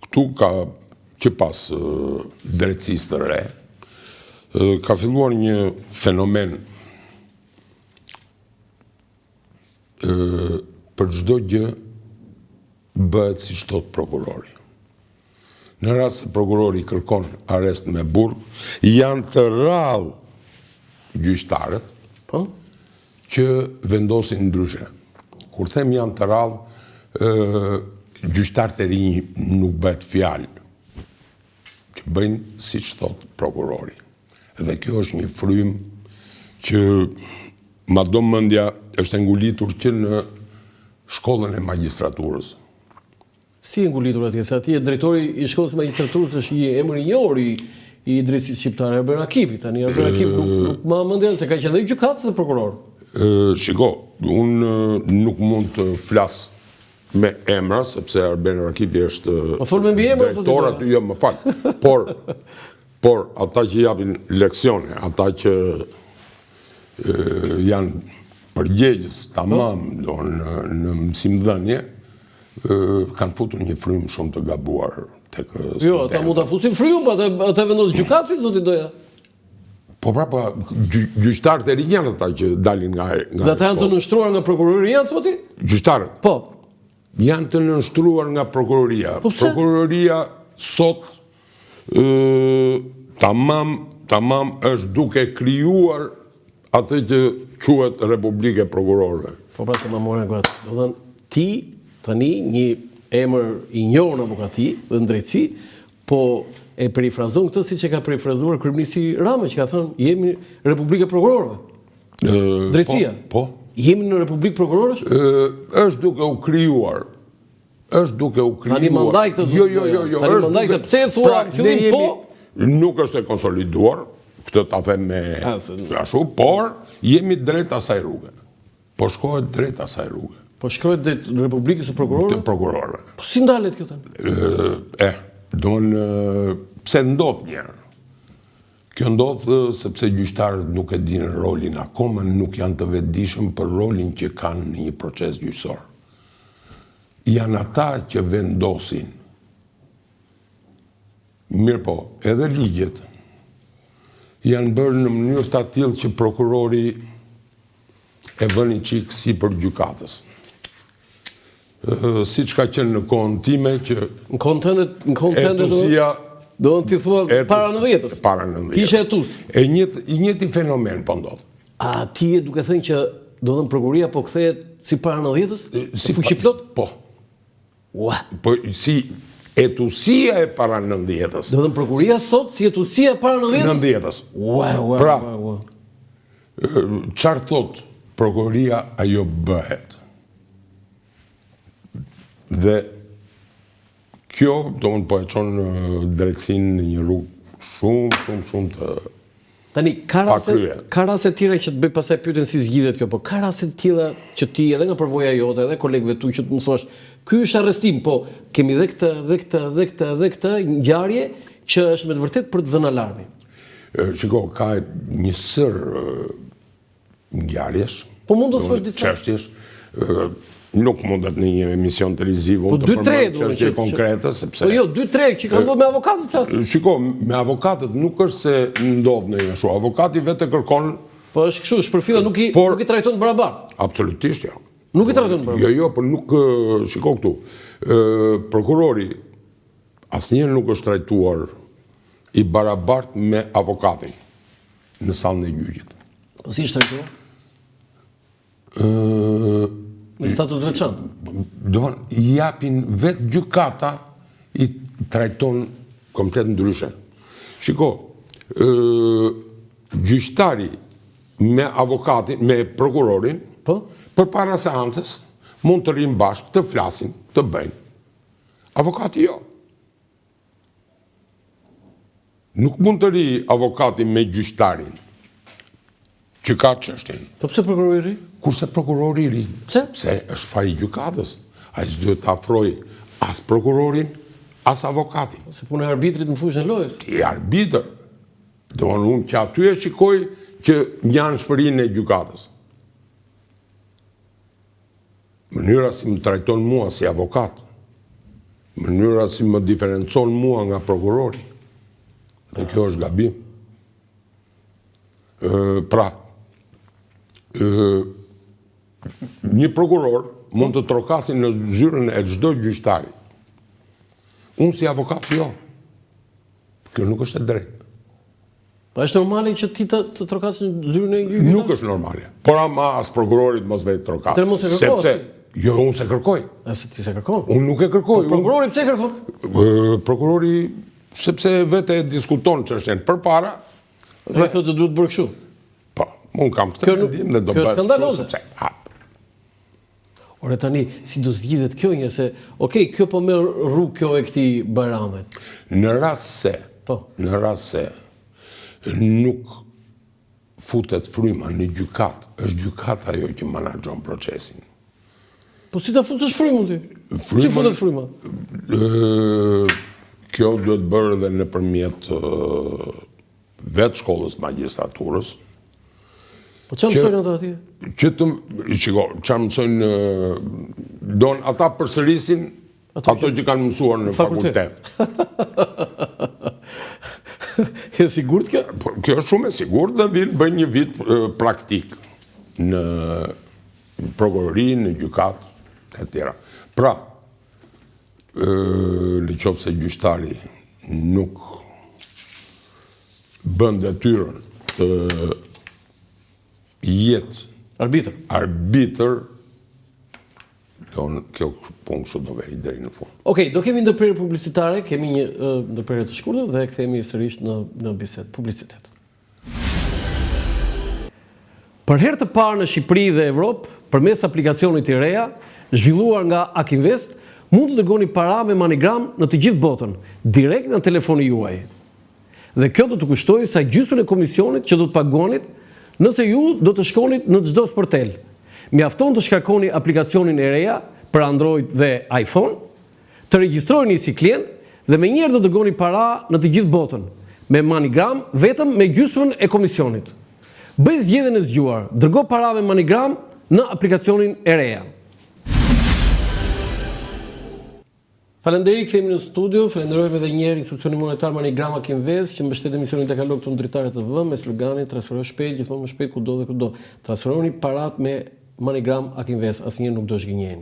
këtu ka që pas drejtësisë të re, ka filluar një fenomen për çdo gjë bëhet si thot prokurori. Në rast se prokurori kërkon arrest me burg, janë të rrallë gjyqtarët që vendosin ndryshe. Kur them janë të rrallë, gjyqtarët e rinj nuk bëhet fjalë, që bëjnë si thot prokurori. Dhe kjo është një frym që madomendja është ngulitur që në shkollën e magjistraturës. Si e ngulitur atje? Se atje drejtori i shkollës magjistraturës është një emër i njohur i drejtësisë shqiptare, Erben Akipi. Tani Erben Akipi nuk ma mendjen se ka qenë dhe gjykatës dhe prokuror. Shiko, unë nuk mund të flas me emra, sepse Erben Akipi është drejtor aty, jo, më fal. Por ata që japin leksione, ata që janë përgjegjës tamam në mësimdhënie, kanë futur një frym shumë të gabuar tek studentët. Jo, ata mund ta fusin frym, ata vendos gjykatësi zoti doja. Po prapa gjyqtarët e rinj janë ata që dalin nga dhe ata janë të nënshtruar nga prokuroria, zoti? Gjyqtarët. Po. Janë të nënshtruar nga prokuroria. Po pse? Prokuroria sot tamam është duke krijuar atë që quhet Republike Prokurorëve. Po pra se ma morën gratë. Do thënë, ti, tani, një emër i njohur në avokati dhe në drejtësi, po e perifrazon këtë si që ka perifrazuar kryeministri Rama, që ka thënë, jemi Republike Prokurorëve. Drejtësia. Po. Jemi në Republikë Prokurorësh? Është duke u krijuar. Tani mandaj këtë zotë. Jo. Tani mandaj këtë. Pse e thua në fillim po? Nuk është e konsoliduar, këtë ta them me ashtu, por jemi drejt asaj rruge. Po shkohet drejt asaj rruge. Po shkohet drejt Republikës së Prokurorëve? Të prokurorëve. Po si ndalet kjo tani? Pse ndodh njerë? Kjo ndodh sepse gjyqtarët nuk e dinë rolin akoma, nuk janë të vetëdijshëm për rolin që kanë në një proces gjyqësor. Janë ata që vendosin. Mirë po, edhe ligjet janë bërë në mënyrë të tillë që prokurori e vënë një çik sipër gjykatës. Siç ka qenë në kohën time që në kohën do të thua para 90-s. Para 90-s. Kishe etus. I njëjti fenomen po ndodh. A ti e duke thënë që do të thënë prokuria po kthehet si para 90-s? Si fuqi plot? Po. Ua. Po si etusia e para 90-s. Do të thënë prokuria sot si etusia e para 90-s. Ua. Pra, çfarë thot prokuria ajo bëhet. Dhe kjo, do më po e qonë drejtësinë në një rrugë shumë të tani, ka raste tjera që të bëj pasaj pyetjen si zgjidhet kjo, po ka raste tjera që ti edhe nga përvoja jote, edhe kolegëve tu që të më thuash, ky është arrestim, po kemi dhe këtë ngjarje që është me të vërtet për të dhënë alarmin. Shiko, ka një sër ngjarjesh. Po mund të thuash disa çështjesh. Nuk mundet në një emision televiziv po, të përmend çështje konkrete, sepse... Po jo, 2-3 që ka ndodhur me avokatët flasë. Shiko, me avokatët nuk është se ndodh në një ashtu. Avokati vetë kërkon... Po është kështu, shpërfilla nuk i trajton barabartë. Absolutisht, jo. Nuk i trajton barabartë. Jo, por nuk... Shiko këtu. Prokurori asnjëherë nuk është trajtuar i barabartë me avokatin në sallën e gjyqit. Po si është trajtuar? Në status veçantë. Do i japin vetë gjykata i trajton komplet ndryshe. Shiko, gjyqtari me avokatin, me prokurorin, përpara seancës mund të rinë bashkë, të flasin, të bëjnë. Avokati jo. Nuk mund të ri avokati me gjyqtarin që ka çështjen. Po pse prokurori ri? Kurse prokurori ri, sepse është faji gjykatës. Ai s'duhet të afroj as prokurorin, as avokatin. Se punë e arbitrit në fushën e lojës. Ti arbitër. Do unë që aty e shikoj që janë shpërinë e gjykatës. Mënyra si më trajton mua si avokat Mënyra si më diferencon mua nga prokurori. Dhe kjo është gabim. Pra, një prokuror mund të trokasin në zyrën e çdo gjyqtari. Unë si avokat jo. Kjo nuk është e drejtë. Po është normale që ti të trokash në zyrën e gjyqtarit? Nuk është normale. Por ama as prokurorit mos vetë trokas. Atëherë mos e kërkoj. Sepse jo, unë se kërkoj. Se ti se kërkon. Unë nuk e kërkoj. Po prokurori pse kërkon? Prokurori sepse vetë e diskuton çështjen përpara dhe thotë duhet bërë kështu. Po, unë kam këtë mendim dhe do bëhet. Kjo është skandaloze. Sepse Ore tani, si do zgjidhet kjo një se, okej, kjo po merr rrugë kjo e këtij Bajramit. Në rast se nuk futet fryma në gjykat, është gjykata ajo që menaxhon procesin. Po si ta fusësh frymën ti? Si futet fryma? Kjo duhet bërë edhe nëpërmjet vetë shkollës magjistraturës. Po çfarë mësojnë ata atje? Çfarë mësojnë ata përsërisin ato që kanë mësuar në fakultet. Je sigurt kjo? Kjo është shumë e sigurt dhe bëjnë një vit praktik në prokurori, në gjykat e tjera. Pra, në qoftë se gjyqtari nuk bën detyrën të jetë arbitër, kjo punë kështu do vej deri në fund. Okej, do kemi ndërprerje publicitare, kemi një ndërprerje të shkurtër dhe kthehemi sërish në bisedë publicitet. Për herë të parë në Shqipëri dhe Evropë, përmes aplikacionit të reja, zhvilluar nga Akinvest, mund të dërgoni para me MoneyGram në të gjithë botën, direkt në telefonin juaj. Dhe kjo do të kushtojë sa gjysmën e komisionit që do të paguanit nëse ju do të shkonit në çdo sportel. Mjafton të shkarkoni aplikacionin e reja për Android dhe iPhone, të regjistrojeni si klient dhe menjëherë do të dërgoni para në të gjithë botën, me MoneyGram vetëm me gjysmën e komisionit. Bëj zgjedhjen e zgjuar, dërgo para me MoneyGram në aplikacionin e reja. Falenderit, kthehemi në studio. Falenderojmë edhe një herë institucionin monetar MoneyGram Akinvest që mbështet emisionin tek Alok të Dritare TV me sloganin transfero shpejt, gjithmonë më shpejt kudo dhe kudo. Transferoni parat me MoneyGram Akinvest, asnjëherë nuk do zhgënjeni.